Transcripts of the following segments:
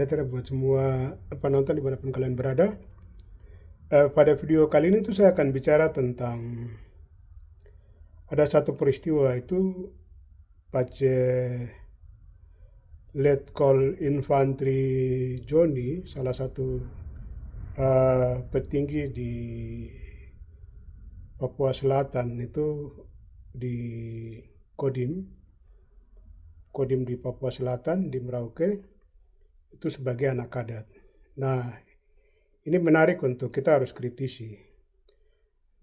sejahtera buat semua penonton dimanapun kalian berada. Pada video kali ini tuh saya akan bicara tentang ada satu peristiwa itu Pace Letkol Infantri Joni, salah satu petinggi di Papua Selatan itu di Kodim, Kodim di Papua Selatan di Merauke itu sebagai anak adat. Nah, ini menarik untuk kita harus kritisi.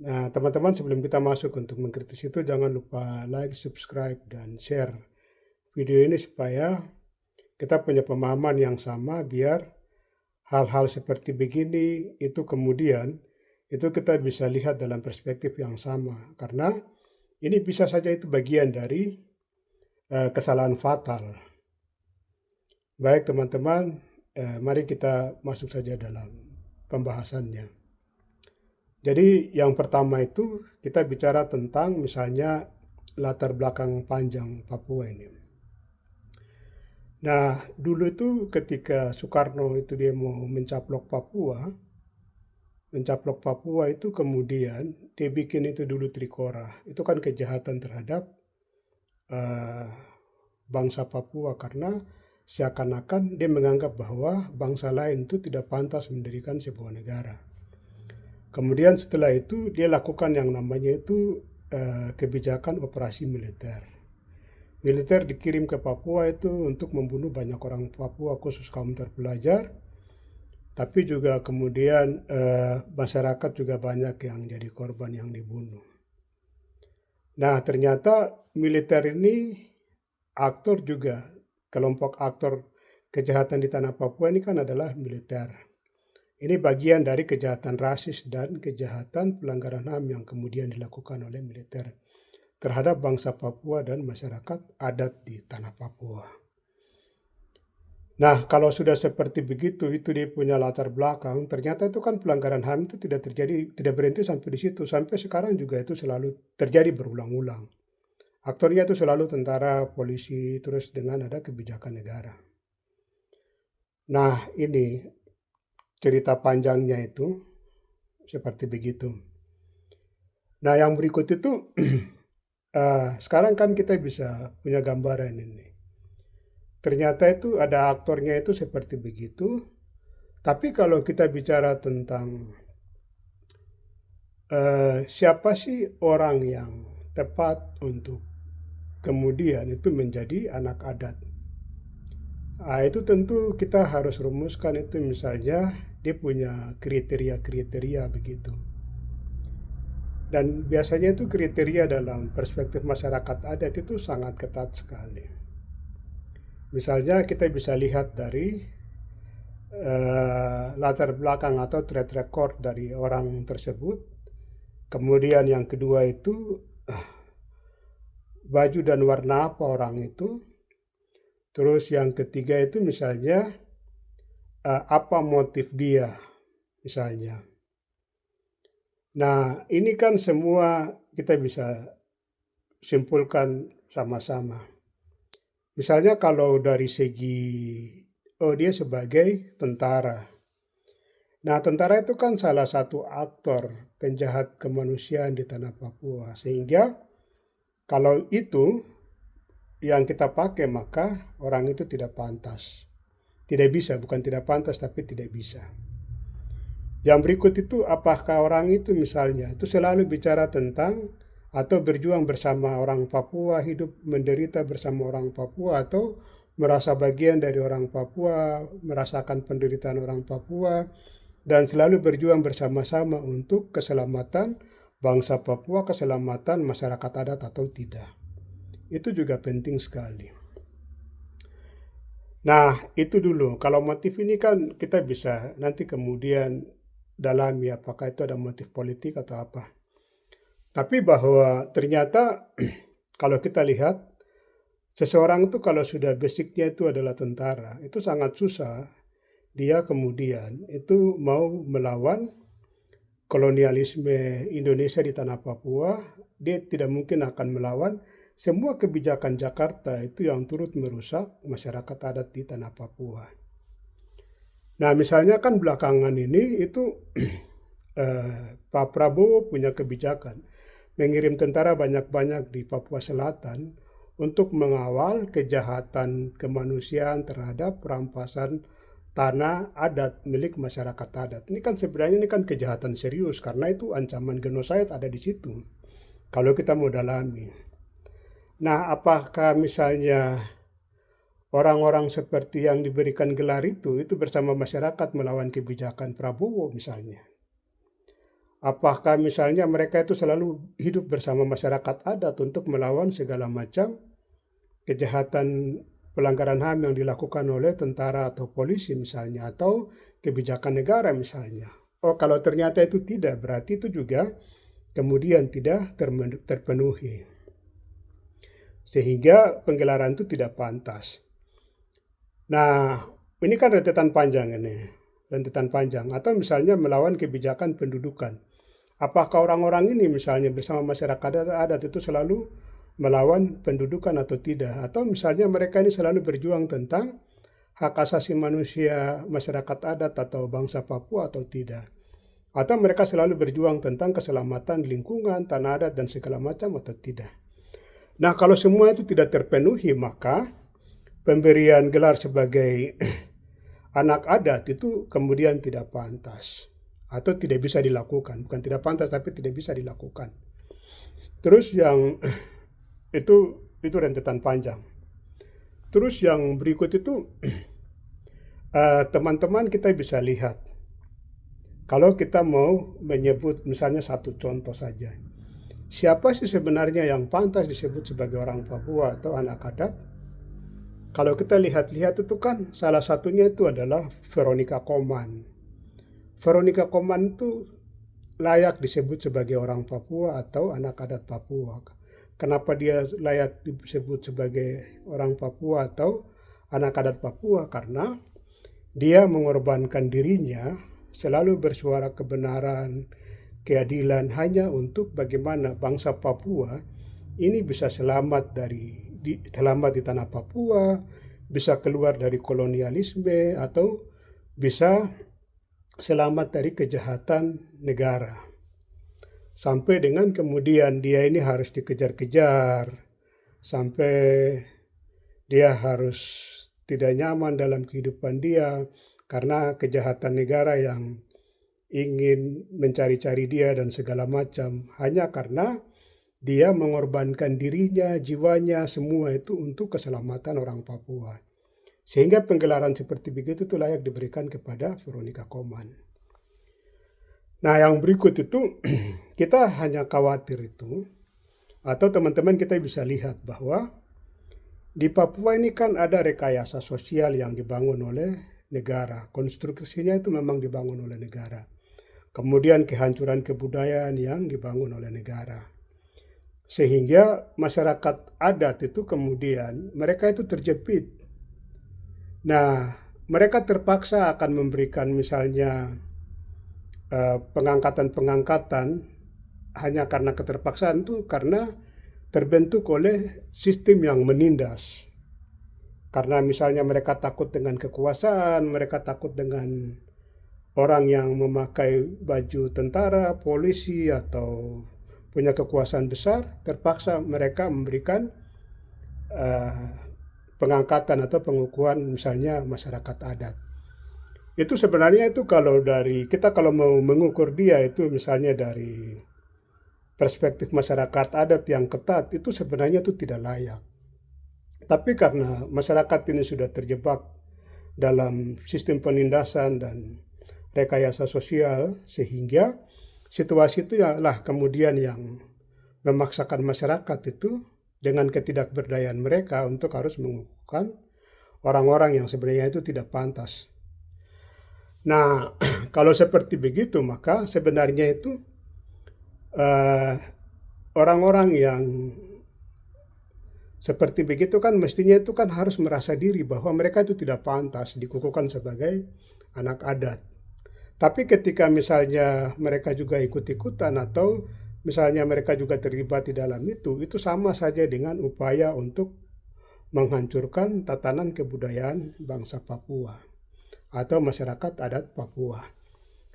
Nah, teman-teman sebelum kita masuk untuk mengkritisi itu jangan lupa like, subscribe, dan share video ini supaya kita punya pemahaman yang sama biar hal-hal seperti begini itu kemudian itu kita bisa lihat dalam perspektif yang sama. Karena ini bisa saja itu bagian dari kesalahan fatal. Baik teman-teman, mari kita masuk saja dalam pembahasannya. Jadi yang pertama itu kita bicara tentang misalnya latar belakang panjang Papua ini. Nah, dulu itu ketika Soekarno itu dia mau mencaplok Papua itu kemudian dia bikin itu dulu Trikora. Itu kan kejahatan terhadap bangsa Papua karena seakan-akan dia menganggap bahwa bangsa lain itu tidak pantas mendirikan sebuah negara. Kemudian setelah itu dia lakukan yang namanya itu kebijakan operasi militer. Militer dikirim ke Papua itu untuk membunuh banyak orang Papua khusus kaum terpelajar. Tapi juga kemudian masyarakat juga banyak yang jadi korban yang dibunuh. Nah ternyata militer ini aktor juga, kelompok aktor kejahatan di tanah Papua ini kan adalah militer. Ini bagian dari kejahatan rasis dan kejahatan pelanggaran HAM yang kemudian dilakukan oleh militer terhadap bangsa Papua dan masyarakat adat di tanah Papua. Nah, kalau sudah seperti begitu, itu dia punya latar belakang, ternyata itu kan pelanggaran HAM itu tidak terjadi, tidak berhenti sampai di situ. Sampai sekarang juga itu selalu terjadi berulang-ulang. Aktornya itu selalu tentara, polisi, terus dengan ada kebijakan negara. Nah, ini cerita panjangnya itu seperti begitu. Nah, yang berikut itu sekarang kan kita bisa punya gambaran ini. Ternyata itu ada aktornya itu seperti begitu. Tapi kalau kita bicara tentang siapa sih orang yang tepat untuk kemudian itu menjadi anak adat. Itu tentu kita harus rumuskan itu misalnya dia punya kriteria-kriteria begitu. Dan biasanya itu kriteria dalam perspektif masyarakat adat itu sangat ketat sekali. Misalnya kita bisa lihat dari latar belakang atau track record dari orang tersebut. Kemudian yang kedua itu baju dan warna apa orang itu. Terus yang ketiga itu misalnya apa motif dia misalnya. Nah ini kan semua kita bisa simpulkan sama-sama. Misalnya kalau dari segi dia sebagai tentara. Nah tentara itu kan salah satu aktor penjahat kemanusiaan di tanah Papua. Sehingga kalau itu yang kita pakai maka orang itu tidak pantas. Tidak bisa, bukan tidak pantas tapi tidak bisa. Yang berikut itu apakah orang itu misalnya itu selalu bicara tentang atau berjuang bersama orang Papua, hidup menderita bersama orang Papua atau merasa bagian dari orang Papua, merasakan penderitaan orang Papua dan selalu berjuang bersama-sama untuk keselamatan bangsa Papua, keselamatan masyarakat adat atau tidak. Itu juga penting sekali. Nah, itu dulu. Kalau motif ini kan kita bisa nanti kemudian dalami apakah itu ada motif politik atau apa. Tapi bahwa ternyata kalau kita lihat seseorang itu kalau sudah basicnya itu adalah tentara, itu sangat susah dia kemudian itu mau melawan kolonialisme Indonesia di tanah Papua. Dia tidak mungkin akan melawan semua kebijakan Jakarta itu yang turut merusak masyarakat adat di tanah Papua. Nah, misalnya kan belakangan ini itu Pak Prabowo punya kebijakan mengirim tentara banyak-banyak di Papua Selatan untuk mengawal kejahatan kemanusiaan terhadap perampasan tanah adat milik masyarakat adat. Ini kan sebenarnya ini kan kejahatan serius karena itu ancaman genosida ada di situ. Kalau kita mau dalami. Nah, apakah misalnya orang-orang seperti yang diberikan gelar itu bersama masyarakat melawan kebijakan Prabowo misalnya? Apakah misalnya mereka itu selalu hidup bersama masyarakat adat untuk melawan segala macam kejahatan pelanggaran HAM yang dilakukan oleh tentara atau polisi misalnya, atau kebijakan negara misalnya? Oh, kalau ternyata itu tidak, berarti itu juga kemudian tidak terpenuhi. Sehingga penggelaran itu tidak pantas. Nah, ini kan rentetan panjang ini. Rentetan panjang. Atau misalnya melawan kebijakan pendudukan. Apakah orang-orang ini misalnya bersama masyarakat adat itu selalu melawan pendudukan atau tidak? Atau misalnya mereka ini selalu berjuang tentang hak asasi manusia masyarakat adat atau bangsa Papua atau tidak? Atau mereka selalu berjuang tentang keselamatan lingkungan, tanah adat dan segala macam atau tidak? Nah, kalau semua itu tidak terpenuhi, maka pemberian gelar sebagai anak adat itu kemudian tidak pantas atau tidak bisa dilakukan. Bukan tidak pantas, tapi tidak bisa dilakukan. Terus yang itu rentetan panjang. Terus yang berikut itu teman-teman kita bisa lihat. Kalau kita mau menyebut misalnya satu contoh saja. Siapa sih sebenarnya yang pantas disebut sebagai orang Papua atau anak adat? Kalau kita lihat-lihat itu kan salah satunya itu adalah Veronica Koman. Veronica Koman itu layak disebut sebagai orang Papua atau anak adat Papua. Kenapa dia layak disebut sebagai orang Papua atau anak adat Papua? Karena dia mengorbankan dirinya selalu bersuara kebenaran, keadilan hanya untuk bagaimana bangsa Papua ini bisa selamat di tanah Papua, bisa keluar dari kolonialisme atau bisa selamat dari kejahatan negara. Sampai dengan kemudian dia ini harus dikejar-kejar, sampai dia harus tidak nyaman dalam kehidupan dia karena kejahatan negara yang ingin mencari-cari dia dan segala macam, hanya karena dia mengorbankan dirinya, jiwanya, semua itu untuk keselamatan orang Papua. Sehingga penggelaran seperti begitu itu layak diberikan kepada Veronica Koman. Nah, yang berikut itu kita hanya khawatir itu, atau teman-teman kita bisa lihat bahwa di Papua ini kan ada rekayasa sosial yang dibangun oleh negara. Konstruksinya itu memang dibangun oleh negara. Kemudian kehancuran kebudayaan yang dibangun oleh negara. Sehingga masyarakat adat itu kemudian mereka itu terjepit. Nah, mereka terpaksa akan memberikan misalnya pengangkatan-pengangkatan hanya karena keterpaksaan itu karena terbentuk oleh sistem yang menindas. Karena misalnya mereka takut dengan kekuasaan, mereka takut dengan orang yang memakai baju tentara, polisi, atau punya kekuasaan besar, terpaksa mereka memberikan pengangkatan atau pengukuhan misalnya masyarakat adat. Itu sebenarnya itu kalau kalau mau mengukur dia itu misalnya dari perspektif masyarakat adat yang ketat, itu sebenarnya itu tidak layak. Tapi karena masyarakat ini sudah terjebak dalam sistem penindasan dan rekayasa sosial, sehingga situasi itu lah kemudian yang memaksakan masyarakat itu dengan ketidakberdayaan mereka untuk harus mengukuhkan orang-orang yang sebenarnya itu tidak pantas. Nah, kalau seperti begitu, maka sebenarnya itu orang-orang yang seperti begitu kan mestinya itu kan harus merasa diri bahwa mereka itu tidak pantas dikukuhkan sebagai anak adat. Tapi ketika misalnya mereka juga ikut-ikutan atau misalnya mereka juga terlibat di dalam itu sama saja dengan upaya untuk menghancurkan tatanan kebudayaan bangsa Papua. atau masyarakat adat Papua.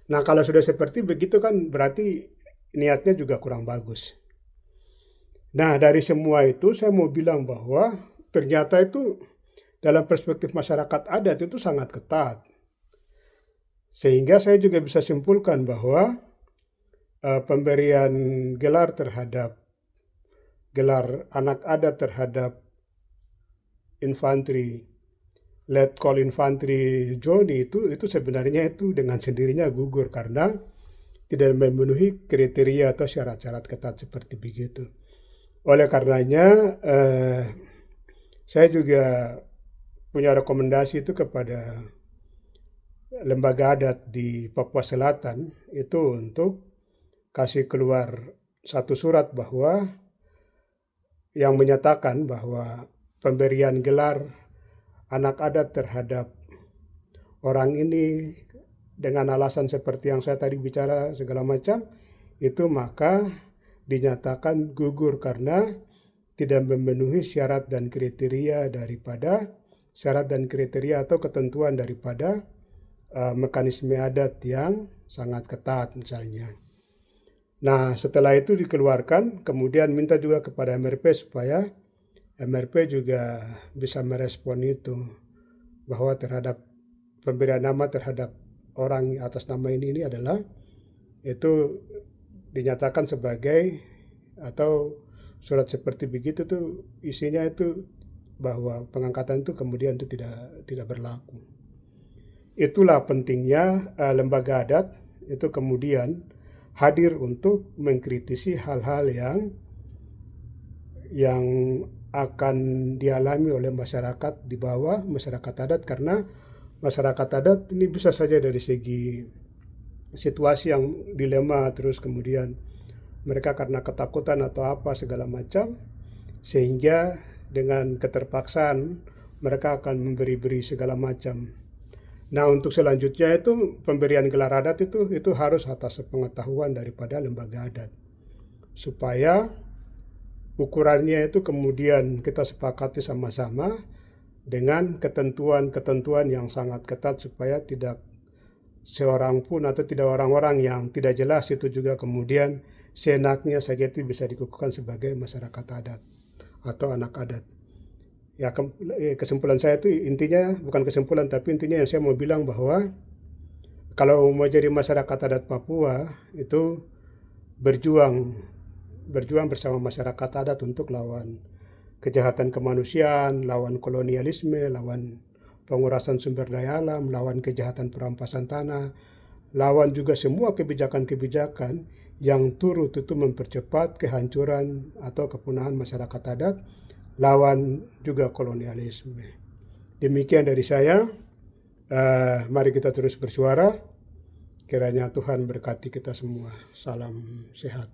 Nah, kalau sudah seperti begitu kan berarti niatnya juga kurang bagus. Nah, dari semua itu saya mau bilang bahwa ternyata itu dalam perspektif masyarakat adat itu sangat ketat. Sehingga saya juga bisa simpulkan bahwa pemberian gelar anak adat terhadap infanteri Letkol Infanteri Joni itu sebenarnya itu dengan sendirinya gugur karena tidak memenuhi kriteria atau syarat-syarat ketat seperti begitu. Oleh karenanya saya juga punya rekomendasi itu kepada lembaga adat di Papua Selatan itu untuk kasih keluar satu surat bahwa yang menyatakan bahwa pemberian gelar anak adat terhadap orang ini dengan alasan seperti yang saya tadi bicara segala macam, itu maka dinyatakan gugur karena tidak memenuhi syarat dan kriteria atau ketentuan daripada mekanisme adat yang sangat ketat misalnya. Nah, setelah itu dikeluarkan, kemudian minta juga kepada MRP supaya MRP juga bisa merespon itu, bahwa terhadap pemberian nama terhadap orang atas nama ini adalah itu dinyatakan sebagai atau surat seperti begitu tuh isinya itu bahwa pengangkatan itu kemudian itu tidak berlaku. Itulah pentingnya lembaga adat itu kemudian hadir untuk mengkritisi hal-hal yang akan dialami oleh masyarakat di bawah, masyarakat adat, karena masyarakat adat ini bisa saja dari segi situasi yang dilema, terus kemudian mereka karena ketakutan atau apa segala macam, sehingga dengan keterpaksaan mereka akan memberi segala macam. Nah, untuk selanjutnya itu pemberian gelar adat itu harus atas pengetahuan daripada lembaga adat, supaya ukurannya itu kemudian kita sepakati sama-sama dengan ketentuan-ketentuan yang sangat ketat supaya tidak seorang pun atau tidak orang-orang yang tidak jelas itu juga kemudian seenaknya saja itu bisa dikukuhkan sebagai masyarakat adat atau anak adat. Ya, kesimpulan saya itu intinya, bukan kesimpulan tapi intinya yang saya mau bilang bahwa kalau mau jadi masyarakat adat Papua itu berjuang bersama masyarakat adat untuk lawan kejahatan kemanusiaan, lawan kolonialisme, lawan pengurasan sumber daya alam, lawan kejahatan perampasan tanah, lawan juga semua kebijakan-kebijakan yang turut itu mempercepat kehancuran atau kepunahan masyarakat adat, lawan juga kolonialisme. Demikian dari saya, mari kita terus bersuara, kiranya Tuhan berkati kita semua. Salam sehat.